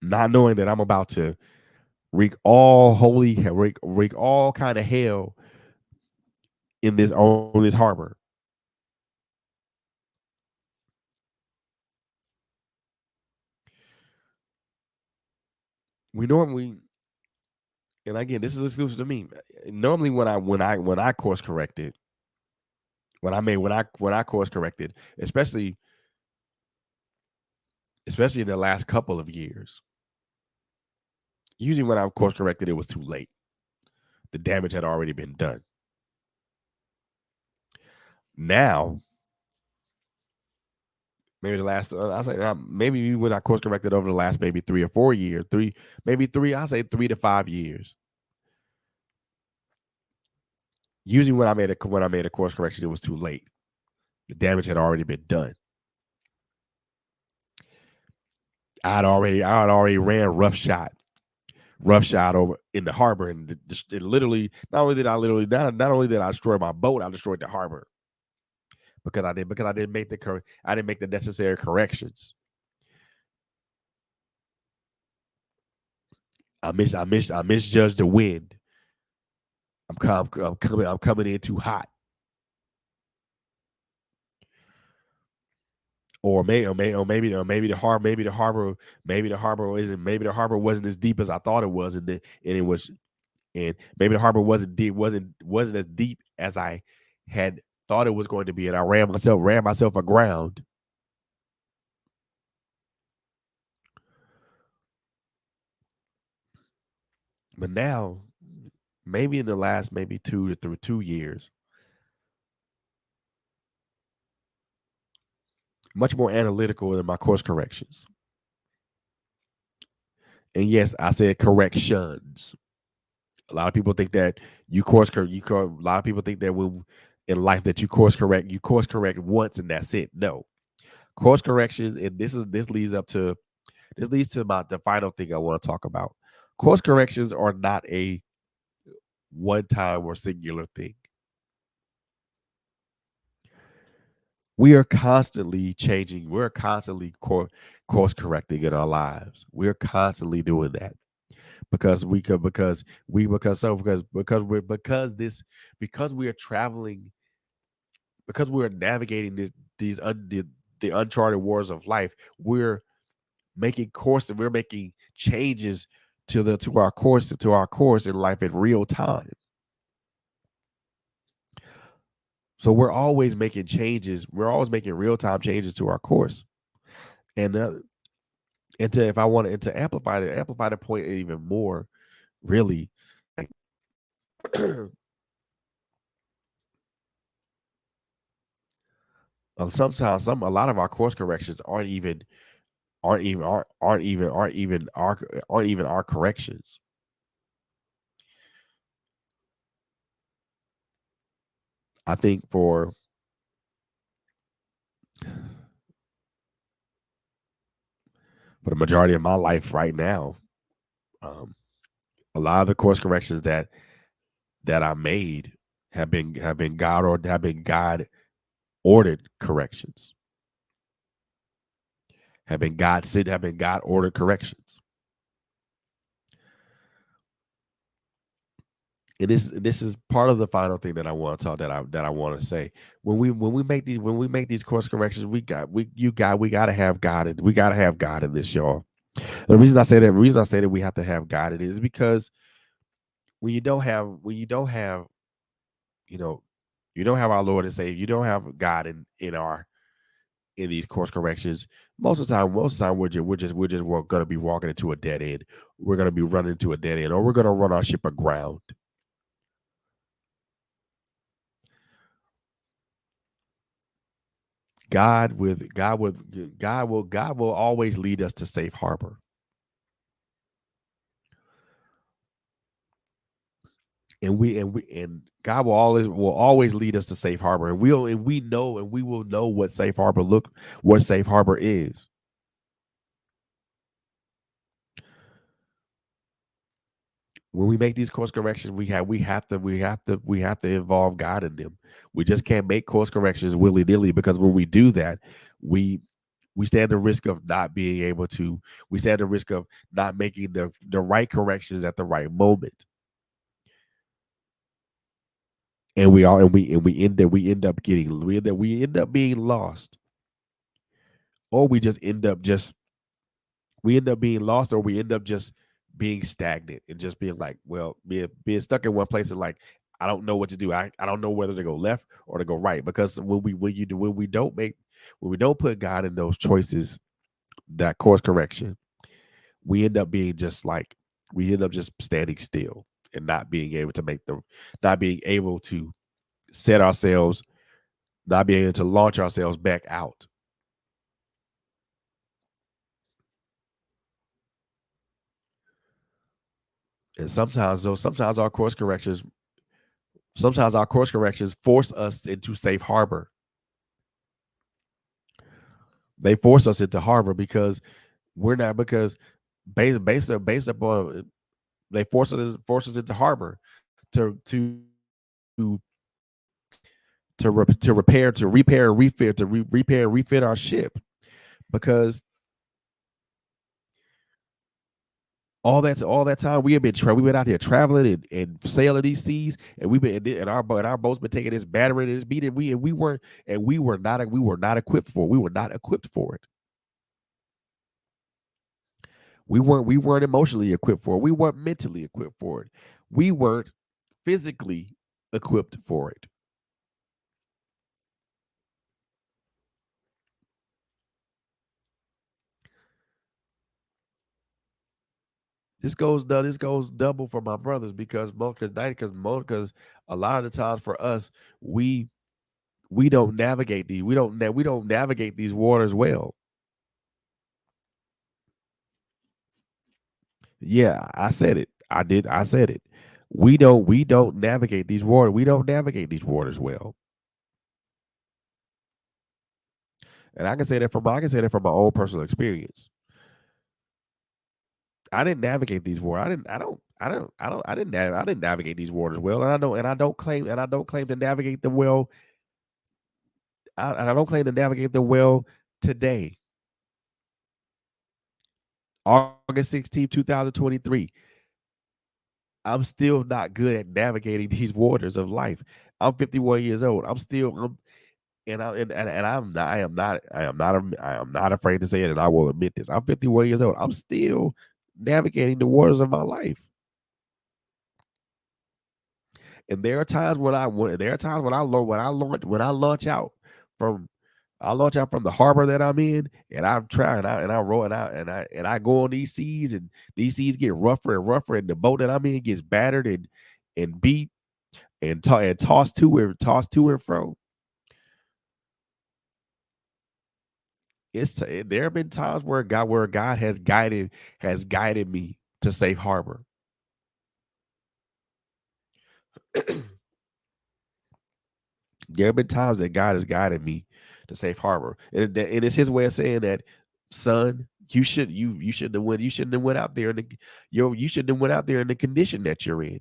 Speaker 1: not knowing that I'm about to wreak all kind of hell in this on this harbor. We normally, and again, this is exclusive to me. Normally, when I course corrected, when I course corrected, especially in the last couple of years, usually when I course corrected, it was too late. The damage had already been done. Now, maybe the last, I say maybe when I course corrected over the last maybe 3 or 4 years, maybe three, I say 3 to 5 years. Usually when I made a course correction, it was too late. The damage had already been done. I had already ran roughshod over in the harbor, and it literally not only did I destroy my boat, I destroyed the harbor because I didn't make the necessary corrections. I misjudged the wind. I'm coming in too hot, maybe the harbor wasn't as deep as I thought it was, and it was, and maybe the harbor wasn't as deep as I had thought it was going to be, and I ran myself aground. But now, maybe in the last maybe 2 years, much more analytical in my course corrections. And yes, I said corrections. A lot of people think that a lot of people think that when in life that you course correct once and that's it. No. Course corrections, and this leads to the final thing I want to talk about. Course corrections are not a one time or singular thing. We are constantly changing. We're constantly course correcting in our lives. We're constantly doing that because we could because we because we're because we are traveling, because we're navigating the uncharted waters of life. We're making changes to our course in life in real time. So we're always making changes. We're always making real time changes to our course. And to if I want to and to amplify the point even more, really, like, sometimes a lot of our course corrections aren't even our corrections. I think For the majority of my life right now, um, a lot of the course corrections that I made have been God ordered corrections, have been God ordered corrections. And this is part of the final thing that I want to talk that I want to say. When we make these course corrections, we gotta have God we gotta have God in this, y'all. The reason I say that we have to have God in it is because when you don't have, you know, you don't have our Lord and Savior, you don't have God in these course corrections. Most of the time we're gonna be walking into a dead end. We're gonna be running into a dead end, or we're gonna run our ship aground. God will always lead us to safe harbor. And God will always lead us to safe harbor. And we will know what safe harbor is. When we make these course corrections, we have to involve God in them. We just can't make course corrections willy nilly, because when we do that, we we stand the risk of not being able to. We stand the risk of not making the right corrections at the right moment, and we end up being lost, or we end up being lost, or we end up just being stagnant and just being like, well, being stuck in one place and like, I don't know what to do. I don't know whether to go left or to go right, because when we don't put God in those choices, that course correction, we end up being just like we end up just standing still and not being able to set ourselves, not being able to launch ourselves back out. And sometimes our course corrections force us into safe harbor. They force us into harbor because we're not because based upon they force us into harbor to to repair, to repair and refit, repair and refit our ship, because all that time we've been out there traveling and sailing these seas, and and our boat's been taking this battering and this beating. We were not equipped for it. We weren't emotionally equipped for it. We weren't mentally equipped for it. We weren't physically equipped for it. This goes double for my brothers, because because a lot of the times for us, we we don't navigate these waters well. Yeah, I said it. I said it. We don't navigate these waters. We don't navigate these waters well. And I can say that from my own personal experience. I didn't navigate these waters. I didn't navigate these waters well, and I don't claim to navigate them well. And I don't claim to navigate them well today, August 16th, 2023. I'm still not good at navigating these waters of life. I'm 51 years old. And I'm not, I am not afraid to say it, and I will admit this. I'm 51 years old. I'm still navigating the waters of my life. And there are times when I launch out from the harbor that I'm in, and I'm trying out and I roll it out, and I go on these seas, and these seas get rougher and rougher, and the boat that I'm in gets battered and beat and tossed to and fro. There have been times where God has guided me to safe harbor. There have been times that God has guided me to safe harbor, and it's His way of saying that, son. You shouldn't have went. You shouldn't have went out there in the you shouldn't have went out there in the condition that you're in.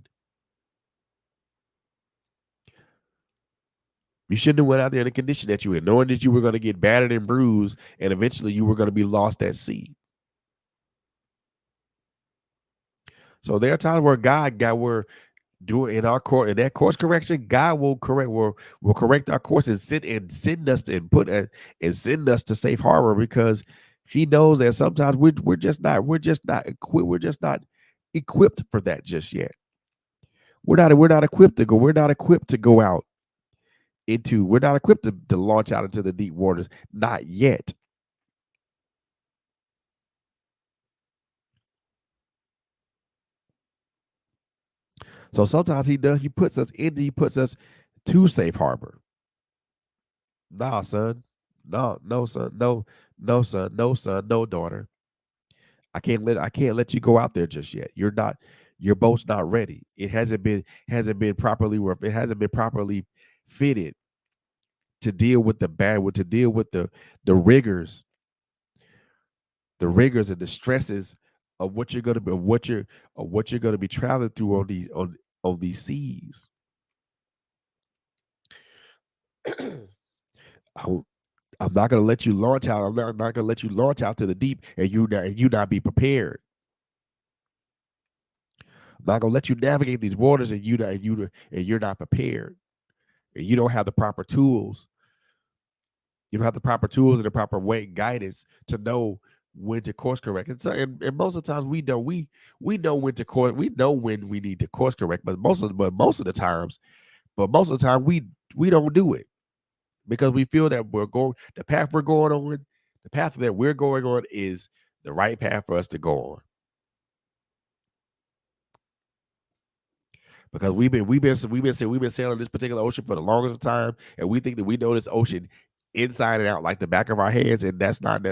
Speaker 1: You shouldn't have went out there in the condition that you were in, knowing that you were going to get battered and bruised, and eventually you were going to be lost at sea. So there are times where God were doing in our course in that course correction. God will correct our course and send us and send us to safe harbor, because He knows that sometimes we're just not equipped for that just yet. We're not equipped to go. We're not equipped to go out into. We're not equipped to launch out into the deep waters. Not yet. So sometimes He does. He puts us to safe harbor. Nah, son. No, no, son. No, no, son. No, son. No, daughter. I can't let you go out there just yet. Your boat's not ready. It hasn't been properly it hasn't been properly fitted to deal with to deal with the rigors, and the stresses of what you're gonna be of what you're gonna be traveling through on these seas. I, I'm not gonna let you launch out. Not gonna let you launch out to the deep and you not be prepared. I'm not gonna let you navigate these waters and you're not prepared. And you don't have the proper tools. You don't have the proper tools and the proper way guidance to know when to course correct. And so, and most of the times we know when to course. We know when we need to course correct, but most of the times, we don't do it because we feel that the path we're going on, the path that we're going on is the right path for us to go on. Because we've been sailing this particular ocean for the longest time, and we think that we know this ocean inside and out like the back of our hands, and that's not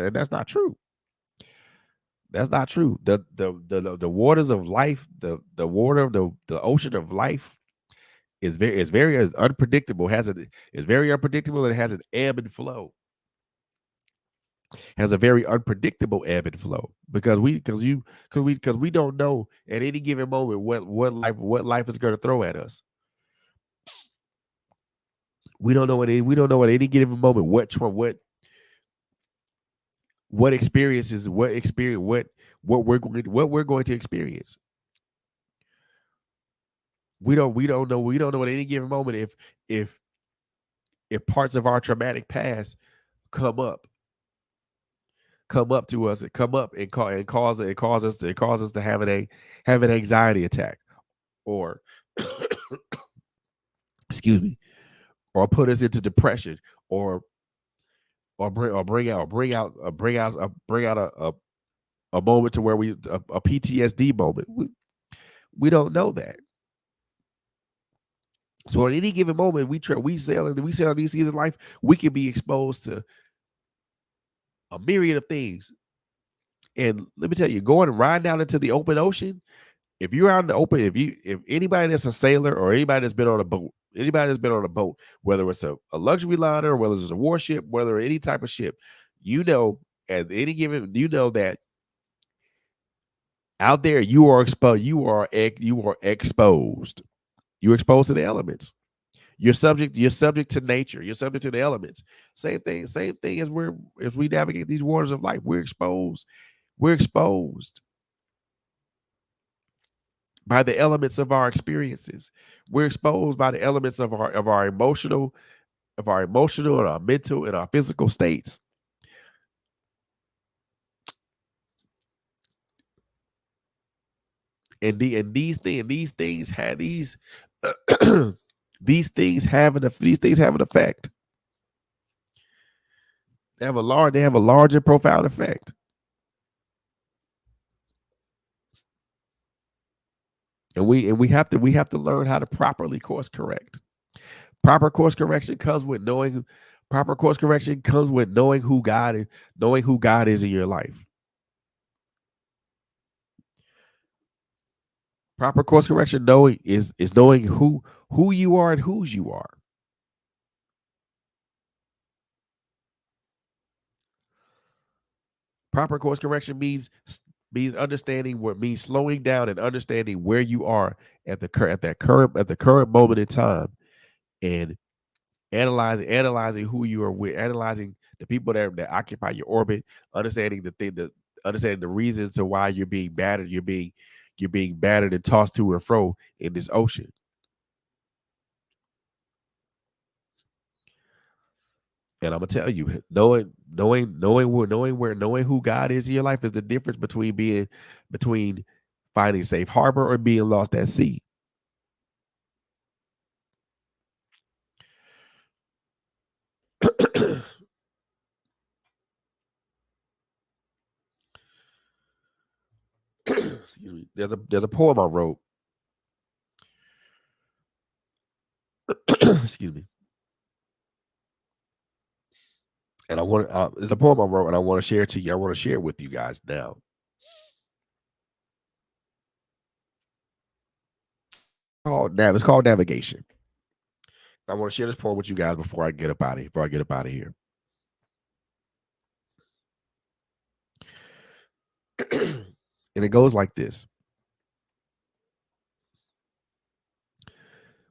Speaker 1: true. That's not true. The waters of life, the water of the ocean of life is unpredictable. Is very unpredictable, and it has an ebb and flow. Has a very unpredictable ebb and flow because we don't know at any given moment what life is going to throw at us. We don't know at any given moment what experiences what we're going to experience. We don't know at any given moment if parts of our traumatic past come up to us and come up and cause us to have an anxiety attack, or excuse me, or put us into depression, or bring out a moment to where a PTSD moment. We don't know that. So at any given moment, we sail these seas of life. We can be exposed to a myriad of things. And let me tell you, going and riding out into the open ocean, if you're out in the open, if anybody that's a sailor or anybody that's been on a boat, whether it's a luxury liner, whether it's a warship, whether any type of ship, you know, you know that out there you are exposed. You are exposed. You're exposed to the elements. You're subject to nature. You're subject to the elements. Same thing as we navigate these waters of life. We're exposed. We're exposed by the elements of our experiences. We're exposed by the elements of our emotional, and our mental and our physical states. And these things have these things have an effect. They have a large and profound effect. And we have to learn how to properly course correct. Proper course correction comes with knowing who God is in your life. Proper course correction is knowing who you are and whose you are. Proper course correction means understanding what means slowing down and understanding where you are at the current moment in time, and analyzing who you are with, analyzing the people that occupy your orbit, understanding understanding the reasons to why you're being battered, you're being battered and tossed to and fro in this ocean. And I'm gonna tell you, knowing who God is in your life is the difference between finding safe harbor or being lost at sea. Excuse me. There's a poem I wrote. Excuse me. And it's a poem I wrote, and I want to share it to you. I want to share it with you guys now. It's called Navigation. I want to share this poem with you guys before I get up out of here. Before I get up out of here. And it goes like this.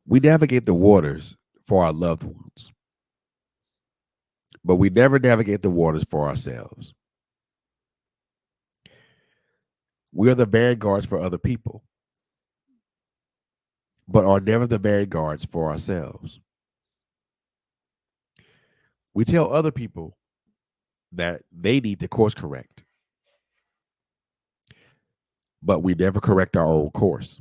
Speaker 1: We navigate the waters for our loved ones, but we never navigate the waters for ourselves. We are the vanguards for other people, but are never the vanguards for ourselves. We tell other people that they need to course correct, but we never correct our own course.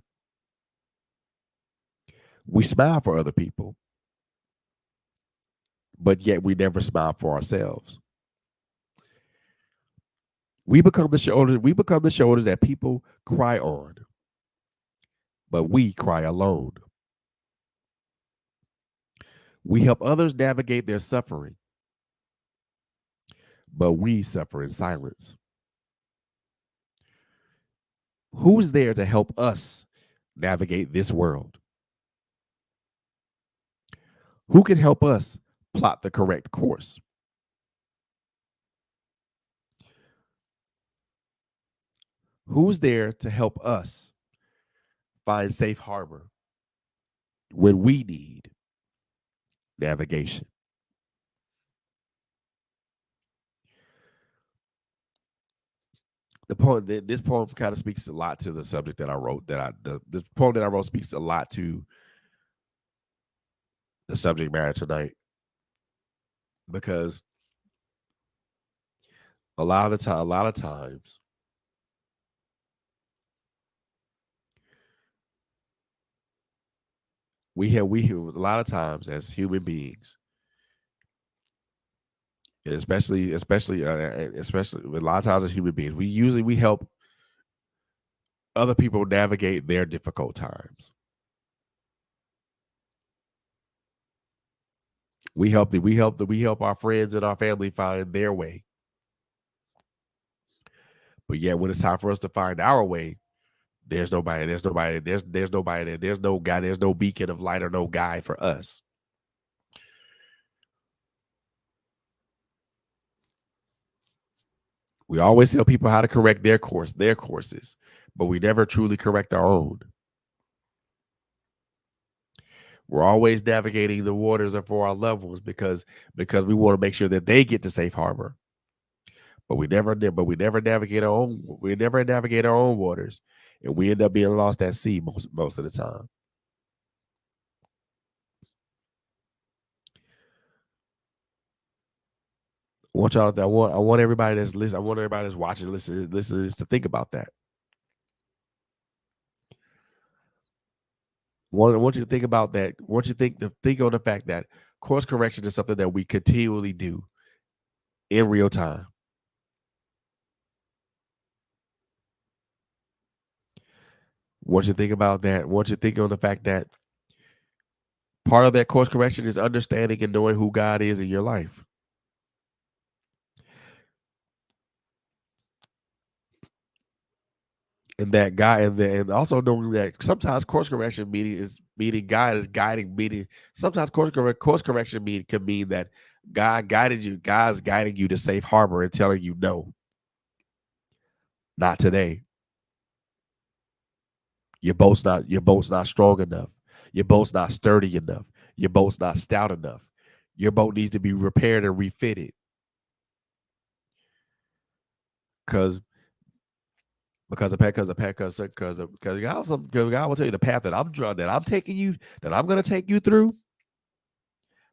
Speaker 1: We smile for other people, but yet we never smile for ourselves. We become the shoulders that people cry on, but we cry alone. We help others navigate their suffering, but we suffer in silence. Who's there to help us navigate this world? Who can help us plot the correct course? Who's there to help us find safe harbor when we need navigation? This poem kind of speaks a lot to the subject that I wrote. This poem that I wrote speaks a lot to the subject matter tonight, because a lot of times we a lot of times as human beings, and especially a lot of times as human beings, we help other people navigate their difficult times. We help our friends and our family find their way. But yet when it's time for us to find our way, there's no guy, there's no beacon of light or no guide for us. We always tell people how to correct their courses, but we never truly correct our own. We're always navigating the waters for our loved ones because we want to make sure that they get to safe harbor. But we never navigate our own. We never navigate our own waters, and we end up being lost at sea most of the time. I want everybody that's listening. I want everybody that's watching, listening to think about that. I want you to think about that. I want you to think on the fact that course correction is something that we continually do in real time. I want you to think about that. I want you to think on the fact that part of that course correction is understanding and knowing who God is in your life. And that guy, and also knowing that sometimes course correction meaning God is guiding, meaning sometimes course correction can mean that God's guiding you to safe harbor and telling you no. Not today. Your boat's not strong enough. Your boat's not sturdy enough. Your boat's not stout enough. Your boat needs to be repaired and refitted. Cause because God will tell you the path that I'm gonna take you through,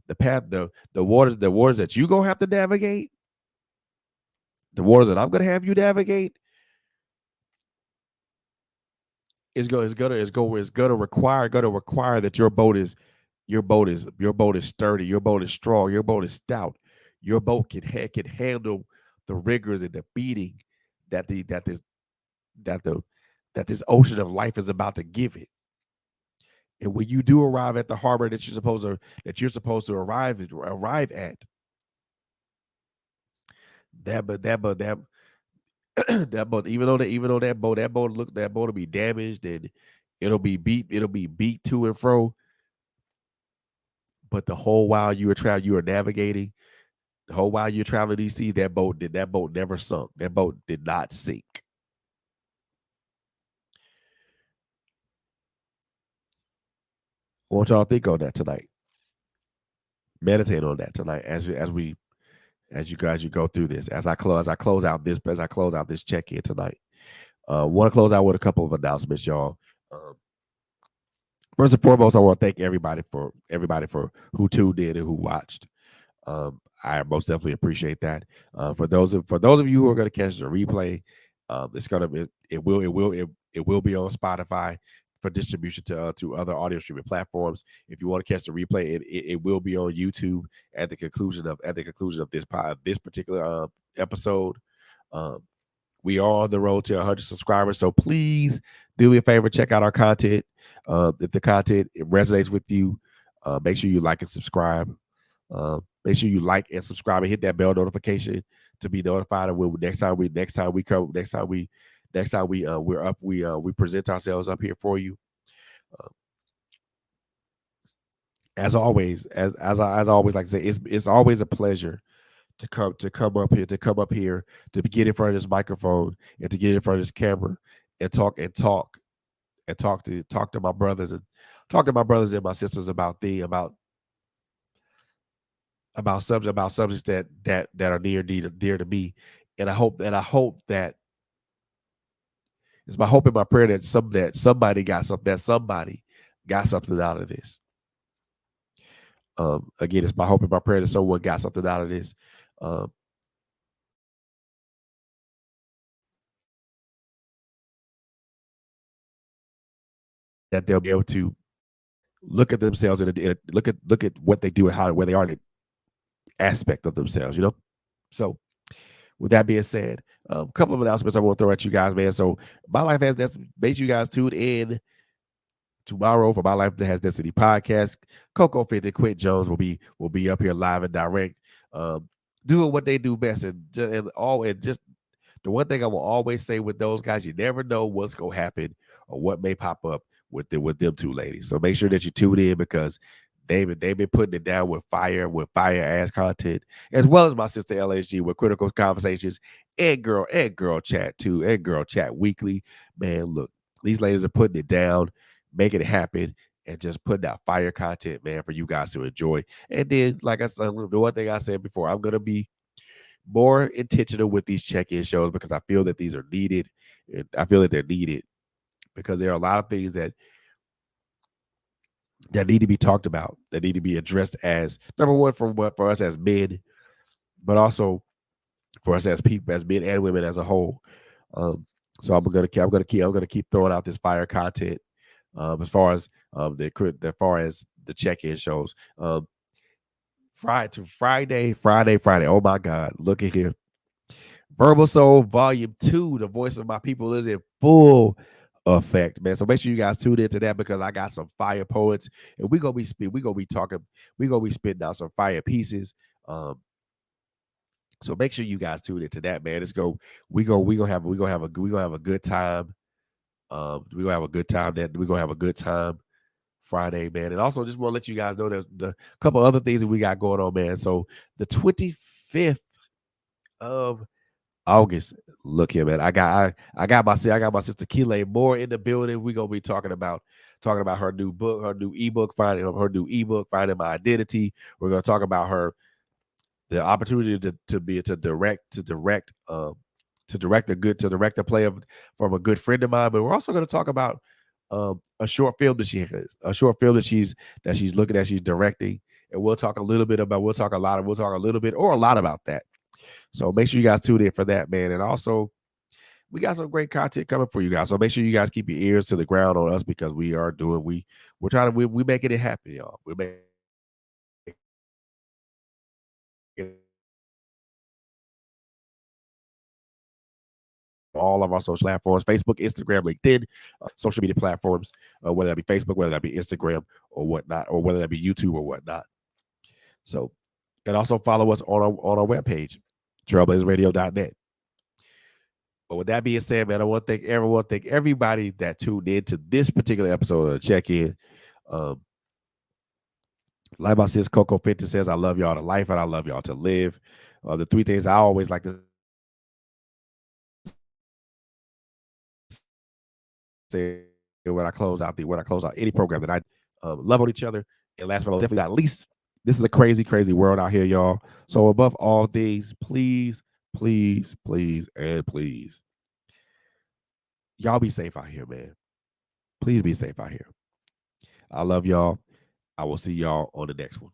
Speaker 1: the path, the waters that you gonna have to navigate, the waters that I'm gonna have you navigate is gonna require that your boat is sturdy, your boat is strong, your boat is stout, your boat can handle the rigors and the beating that the that the that this ocean of life is about to give it. And when you do arrive at the harbor that you're supposed to arrive at, that that boat, even though that boat will be damaged and it'll be beat to and fro. But the whole while you were navigating, the whole while you're traveling these seas, that boat never sunk. That boat did not sink. I want y'all to think on that tonight. Meditate on that tonight as you go through this. As I close out this check in tonight. Want to close out with a couple of announcements, y'all. Um, First and foremost, I want to thank everybody for who tuned in and who watched. I most definitely appreciate that. For those of you who are going to catch the replay, it's gonna be it will be on Spotify for distribution to other audio streaming platforms. If you want to catch the replay, it will be on YouTube at the conclusion of this particular episode. Um, we are on the road to 100 subscribers, so please do me a favor, check out our content. If the content it resonates with you, make sure you like and subscribe. Make sure you like and subscribe and hit that bell notification to be notified of when next time we present ourselves up here for you. Uh, as I always like to say, it's always a pleasure to come up here to get in front of this microphone and to get in front of this camera and talk to my brothers and my sisters about subjects that are dear to me. And I hope that it's my hope and my prayer that somebody got something out of this. Again, it's my hope and my prayer that someone got something out of this. Um, that they'll be able to look at themselves and look at what they do and how where they are in the aspect of themselves. So with that being said, a couple of announcements I want to throw at you guys, man. So my life has destiny. Make sure you guys tune in tomorrow for My Life That Has Destiny podcast. Coco 50, Quint Jones will be up here live and direct, um, doing what they do best, and just the one thing I will always say with those guys, you never know what's gonna happen or what may pop up with them two ladies. So make sure that you tune in because they've been putting it down with fire ass content, as well as my sister LSG with critical conversations and girl chat too, and girl chat weekly. Man, look, these ladies are putting it down, making it happen, and just putting out fire content, man, for you guys to enjoy. And then, like I said, the one thing I said before, I'm gonna be more intentional with these check-in shows because I feel that these are needed. And I feel that they're needed because there are a lot of things that need to be talked about, that need to be addressed as number one for us as men, but also for us as people, as men and women as a whole. Um, so I'm gonna keep throwing out this fire content as far as the check-in shows. Friday. Oh my God, look at here. Verbal Soul Volume 2, The Voice of My People is in full effect, man. So make sure you guys tune into that because I got some fire poets and we're gonna be spitting out some fire pieces. Um, so make sure you guys tune into that, man. Let's go. We gonna have a good time. We're gonna have a good time Friday, man. And also just want to let you guys know there's the couple other things that we got going on, man. So the 25th of August. Look here, man. I got my sister Keeley Moore in the building. We're gonna be talking about her new book, her new ebook, finding my identity. We're gonna talk about the opportunity to direct a play from a good friend of mine. But we're also gonna talk about a short film that she has, a short film that she's looking at, she's directing, and we'll talk a little bit about, we'll talk a little bit or a lot about that. So make sure you guys tune in for that, man. And also, we got some great content coming for you guys. So make sure you guys keep your ears to the ground on us because we're trying to we making it happen, y'all. We're making all of our social platforms: Facebook, Instagram, LinkedIn, social media platforms, whether that be Facebook, whether that be Instagram or whatnot, or whether that be YouTube or whatnot. So, and also follow us on our webpage, trailblazerradio.net. But with that being said, man, I want to thank everybody that tuned in to this particular episode of the Check In. Um, like my sis Coco 50 says, I love y'all to life and I love y'all to live. The three things I always like to say when I close out any program that I love on each other. And last but definitely not least, this is a crazy, crazy world out here, y'all. So above all things, please, please, please, and please, y'all be safe out here, man. Please be safe out here. I love y'all. I will see y'all on the next one.